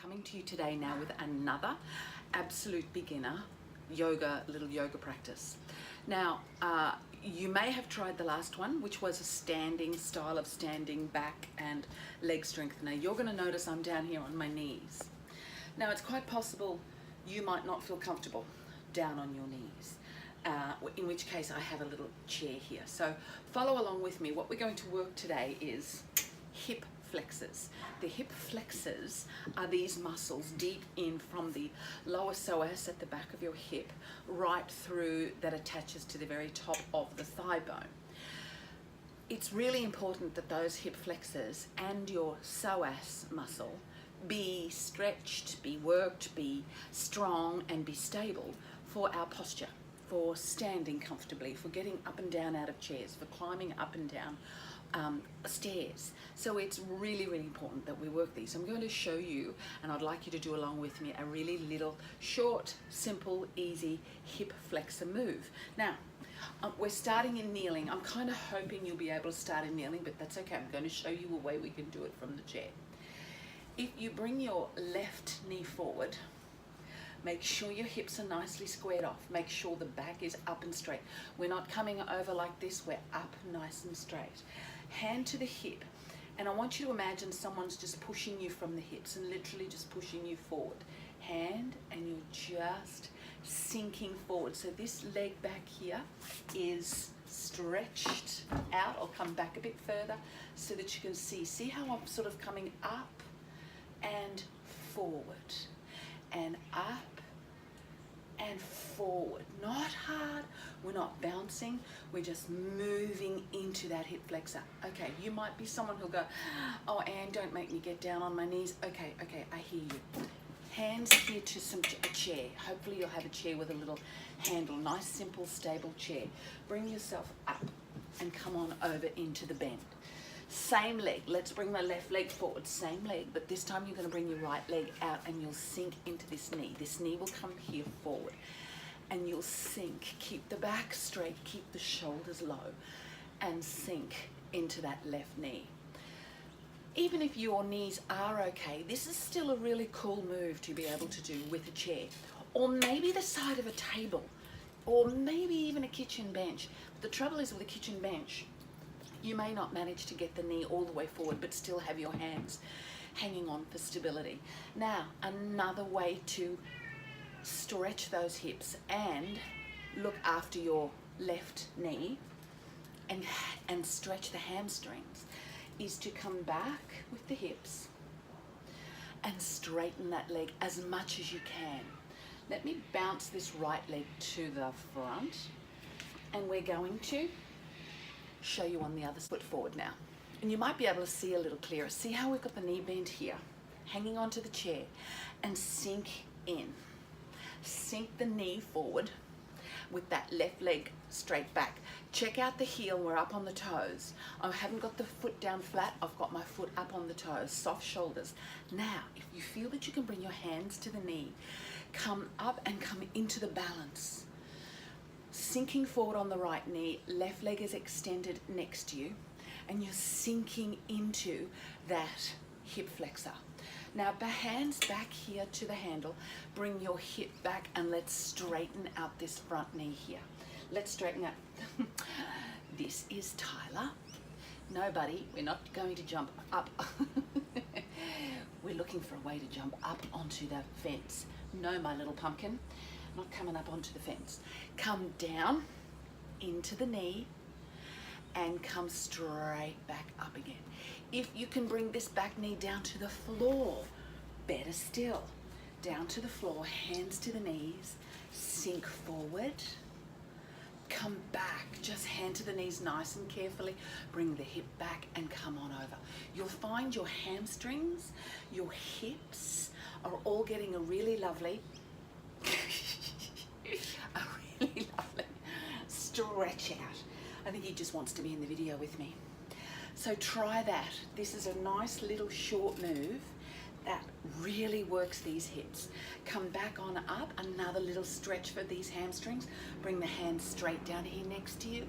coming to you today now with another absolute beginner little yoga practice. Now, you may have tried the last one, which was a standing style of standing back and leg strengthener. You're going to notice I'm down here on my knees. Now, it's quite possible you might not feel comfortable down on your knees, in which case I have a little chair here. So follow along with me. What we're going to work today is hip flexors. The hip flexors are these muscles deep in from the lower psoas at the back of your hip right through that attaches to the very top of the thigh bone. It's really important that those hip flexors and your psoas muscle be stretched, be worked, be strong and be stable for our posture, for standing comfortably, for getting up and down out of chairs, for climbing up and down stairs. So it's really, really important that we work these. I'm going to show you, and I'd like you to do along with me, a really little short, simple, easy hip flexor move. Now, we're starting in kneeling. I'm kind of hoping you'll be able to start in kneeling, but that's okay. I'm going to show you a way we can do it from the chair. If you bring your left knee forward, make sure your hips are nicely squared off. Make sure the back is up and straight. We're not coming over like this, we're up nice and straight. Hand to the hip, and I want you to imagine someone's just pushing you from the hips and literally just pushing you forward. Hand, and you're just sinking forward. So this leg back here is stretched out. I'll come back a bit further so that you can see how I'm sort of coming up and forward and up and forward. Not hard, we're not bouncing, we're just moving into that hip flexor. Okay, you might be someone who'll go, oh Anne, don't make me get down on my knees. Okay, I hear you. Hands here to a chair. Hopefully you'll have a chair with a little handle. Nice, simple, stable chair. Bring yourself up and come on over into the bend. Same leg, let's bring the left leg forward, same leg, but this time you're going to bring your right leg out and you'll sink into this knee. This knee will come here forward and you'll sink. Keep the back straight, keep the shoulders low and sink into that left knee. Even if your knees are okay, this is still a really cool move to be able to do with a chair, or maybe the side of a table, or maybe even a kitchen bench. But the trouble is with a kitchen bench, you may not manage to get the knee all the way forward, but still have your hands hanging on for stability. Now, another way to stretch those hips and look after your left knee and stretch the hamstrings is to come back with the hips and straighten that leg as much as you can. Let me bounce this right leg to the front, and we're going to show you on the other foot forward now. And you might be able to see a little clearer. See how we've got the knee bent here, hanging onto the chair, and sink in. Sink the knee forward with that left leg straight back. Check out the heel, we're up on the toes. I haven't got the foot down flat, I've got my foot up on the toes, soft shoulders. Now, if you feel that you can bring your hands to the knee, come up and come into the balance. Sinking forward on the right knee, left leg is extended next to you, and you're sinking into that hip flexor. Now, hands back here to the handle, bring your hip back and let's straighten out this front knee here. Let's straighten out. This is Tyler. No, buddy, we're not going to jump up. We're looking for a way to jump up onto the fence. No, my little pumpkin. Not coming up onto the fence. Come down into the knee and come straight back up again. If you can bring this back knee down to the floor, better still. Down to the floor, hands to the knees, sink forward, come back, just hand to the knees nice and carefully, bring the hip back and come on over. You'll find your hamstrings, your hips are all getting a really lovely stretch out. I think he just wants to be in the video with me. So try that. This is a nice little short move that really works these hips. Come back on up, another little stretch for these hamstrings. Bring the hands straight down here next to you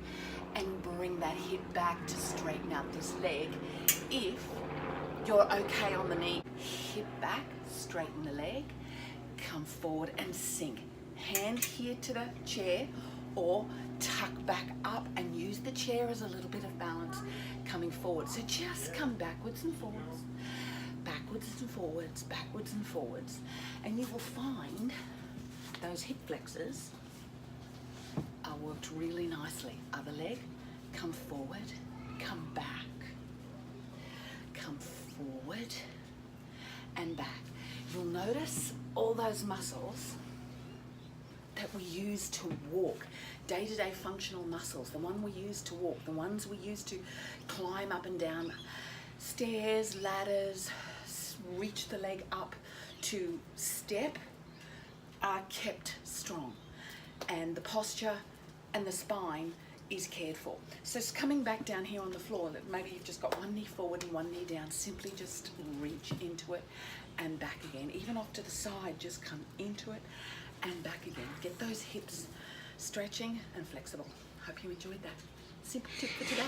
and bring that hip back to straighten out this leg if You're okay on the knee. Hip back, straighten the leg, come forward and sink. Hand here to the chair or tuck back up and use the chair as a little bit of balance coming forward. So just come backwards and forwards, backwards and forwards, backwards and forwards, and you will find those hip flexors are worked really nicely. Other leg, come forward, come back, come forward and back. You'll notice all those muscles that we use to walk, day-to-day functional muscles, the one we use to walk, the ones we use to climb up and down stairs, ladders, reach the leg up to step, are kept strong, and the posture and the spine is cared for. So it's coming back down here on the floor, that maybe you've just got one knee forward and one knee down, simply just reach into it and back again. Even off to the side, just come into it and back again. Get those hips stretching and flexible. Hope you enjoyed that. Simple tip for today.